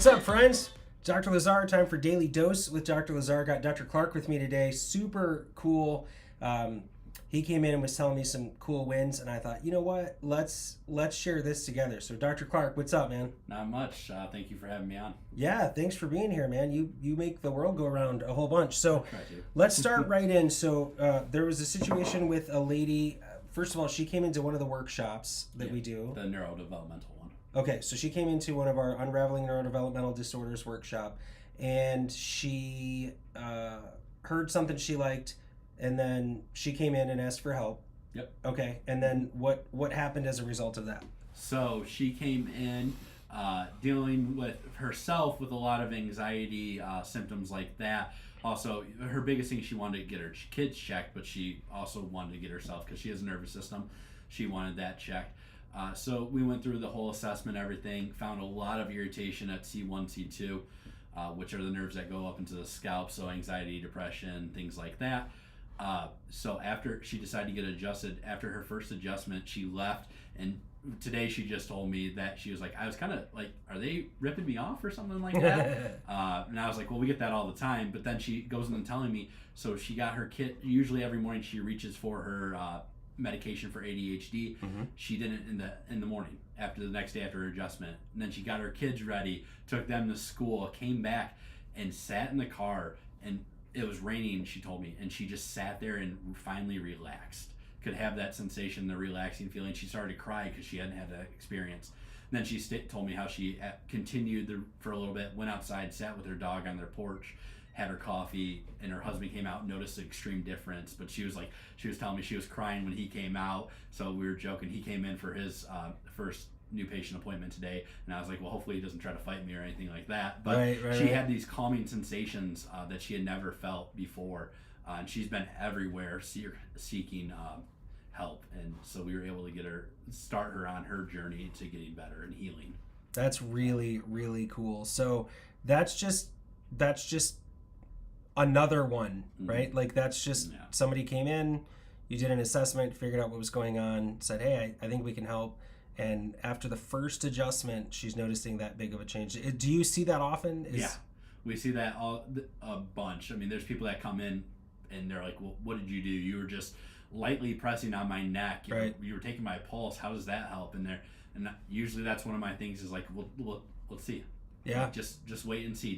What's up, friends? Dr. Lazar, time for Daily Dose with Dr. Lazar. Got Dr. Clark with me today. Super cool. He came in and was telling me some cool wins, and I thought, you know what? Let's share this together. So, Dr. Clark, what's up, man? Not much. Thank you for having me on. Yeah, thanks for being here, man. You make the world go around a whole bunch. So, Try to. let's start right in. So, there was a situation with a lady. First of all, she came into one of the workshops that we do. The neurodevelopmental one. Okay, so she came into one of our Unraveling Neurodevelopmental Disorders workshop, and she heard something she liked, and then she came in and asked for help. Yep. Okay, and then what happened as a result of that? So she came in dealing with herself with a lot of anxiety symptoms like that. Also, her biggest thing, she wanted to get her kids checked, but she also wanted to get herself, because she has a nervous system, she wanted that checked. So we went through the whole assessment, everything, found a lot of irritation at C1, C2, which are the nerves that go up into the scalp, so anxiety, depression, things like that. So after she decided to get adjusted, after her first adjustment, she left, and today she just told me that she was like, I was kind of like, are they ripping me off or something like that? And I was like, well, we get that all the time. But then she goes in and telling me, so she got her kit, usually every morning she reaches for her medication for ADHD. Mm-hmm. She did it in the morning after the next day after her adjustment, and then she got her kids ready, took them to school, came back and sat in the car, and it was raining, she told me, and she just sat there and finally relaxed, could have that sensation, the relaxing feeling. She started to cry because she hadn't had that experience. And then she told me how she continued for a little bit, went outside, sat with her dog on their porch, had her coffee, and her husband came out and noticed the extreme difference. But she was telling me she was crying when he came out, so we were joking. He came in for his first new patient appointment today, and I was like, well, hopefully he doesn't try to fight me or anything like that. But she had these calming sensations that she had never felt before, and she's been everywhere seeking help, and so we were able to start her on her journey to getting better and healing. That's really, really cool. So that's just another one, right? Like that's just somebody came in, you did an assessment, figured out what was going on, said, hey, I think we can help. And after the first adjustment, she's noticing that big of a change. Do you see that often? Yeah, we see that a bunch. I mean, there's people that come in and they're like, well, what did you do? You were just lightly pressing on my neck. You were taking my pulse. How does that help? And usually that's one of my things is like, well, let's see. Yeah. Like, just wait and see.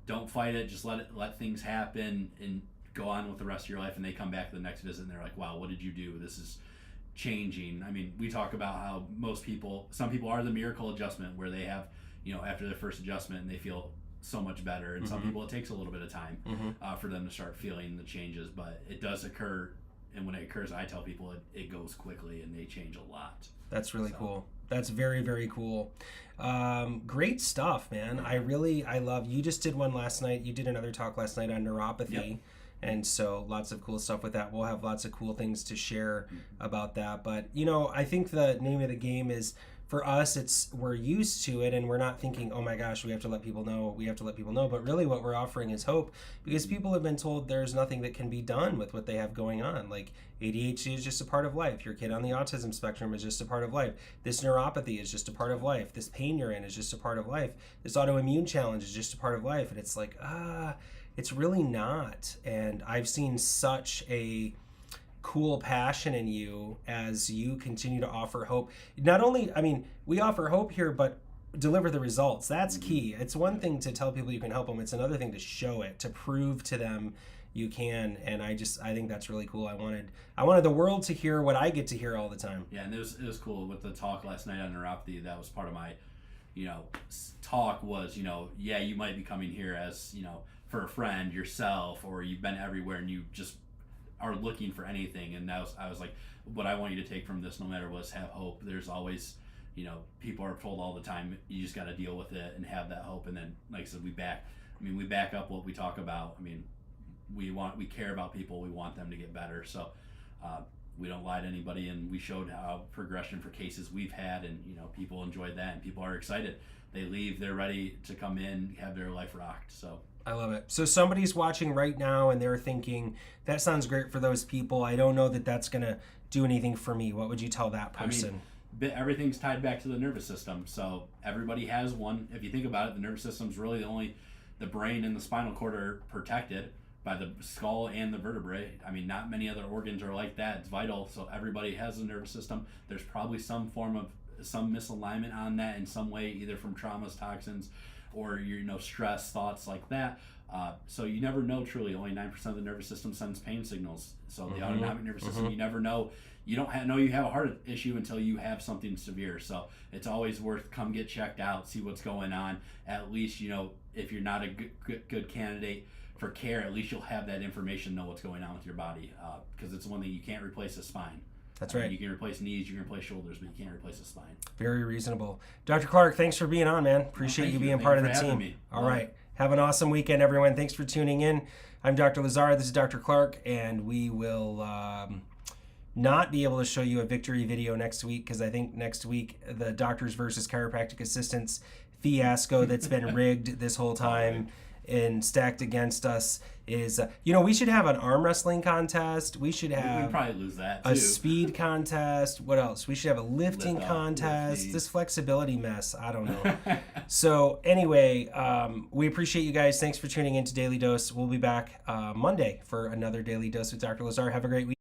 Don't fight it. Just let things happen and go on with the rest of your life. And they come back to the next visit and they're like, wow, what did you do? This is changing. I mean, we talk about how some people are the miracle adjustment, where they have, after their first adjustment and they feel so much better. And some people, it takes a little bit of time for them to start feeling the changes, but it does occur. And when it occurs, I tell people it goes quickly and they change a lot. That's really cool. That's very, very cool. Great stuff, man. I love, you just did one last night. You did another talk last night on neuropathy. Yep. And so lots of cool stuff with that. We'll have lots of cool things to share about that. But, I think the name of the game is, for us, we're used to it and we're not thinking, oh my gosh, we have to let people know. But really what we're offering is hope, because people have been told there's nothing that can be done with what they have going on. Like ADHD is just a part of life. Your kid on the autism spectrum is just a part of life. This neuropathy is just a part of life. This pain you're in is just a part of life. This autoimmune challenge is just a part of life. And it's like, it's really not. And I've seen such a cool passion in you as you continue to offer hope. Not only, we offer hope here, but deliver the results. That's key. It's one thing to tell people you can help them. It's another thing to show it, to prove to them you can. And I think that's really cool. I wanted the world to hear what I get to hear all the time. Yeah, and it was cool with the talk last night on neuropathy. That was part of my, talk was, you might be coming here as, for a friend, yourself, or you've been everywhere and you just are looking for anything. And I was like, what I want you to take from this, no matter what, is have hope. There's always, people are told all the time, you just got to deal with it and have that hope. And then, like I said, we back up what we talk about. We care about people. We want them to get better. So we don't lie to anybody, and we showed how progression for cases we've had, and people enjoyed that, and people are excited. They leave, they're ready to come in, have their life rocked. So I love it. So somebody's watching right now and they're thinking, that sounds great for those people. I don't know that that's going to do anything for me. What would you tell that person? everything's tied back to the nervous system. So everybody has one. If you think about it, the nervous system's really the brain and the spinal cord are protected by the skull and the vertebrae. I mean, not many other organs are like that. It's vital. So everybody has a nervous system. There's probably some form of some misalignment on that in some way, either from traumas, toxins, or stress, thoughts like that. So you never know truly. Only 9% of the nervous system sends pain signals. So the autonomic nervous system, you never know. You don't know you have a heart issue until you have something severe. So it's always worth come get checked out, see what's going on. At least, if you're not a good candidate for care, at least you'll have that information, know what's going on with your body, because it's one thing you can't replace a spine. That's right. You can replace knees, you can replace shoulders, but you can't replace a spine. Very reasonable. Dr. Clark, thanks for being on, man. Appreciate you being part of the team. All right. Have an awesome weekend, everyone. Thanks for tuning in. I'm Dr. Lazar. This is Dr. Clark, and we will not be able to show you a victory video next week, because I think next week the doctors versus chiropractic assistants fiasco that's been rigged this whole time and stacked against us is, we should have an arm wrestling contest. We should have we'd probably lose that too. A speed contest. What else? We should have a lifting contest. This flexibility mess, I don't know. So anyway, we appreciate you guys. Thanks for tuning in to Daily Dose. We'll be back Monday for another Daily Dose with Dr. Lazar. Have a great week.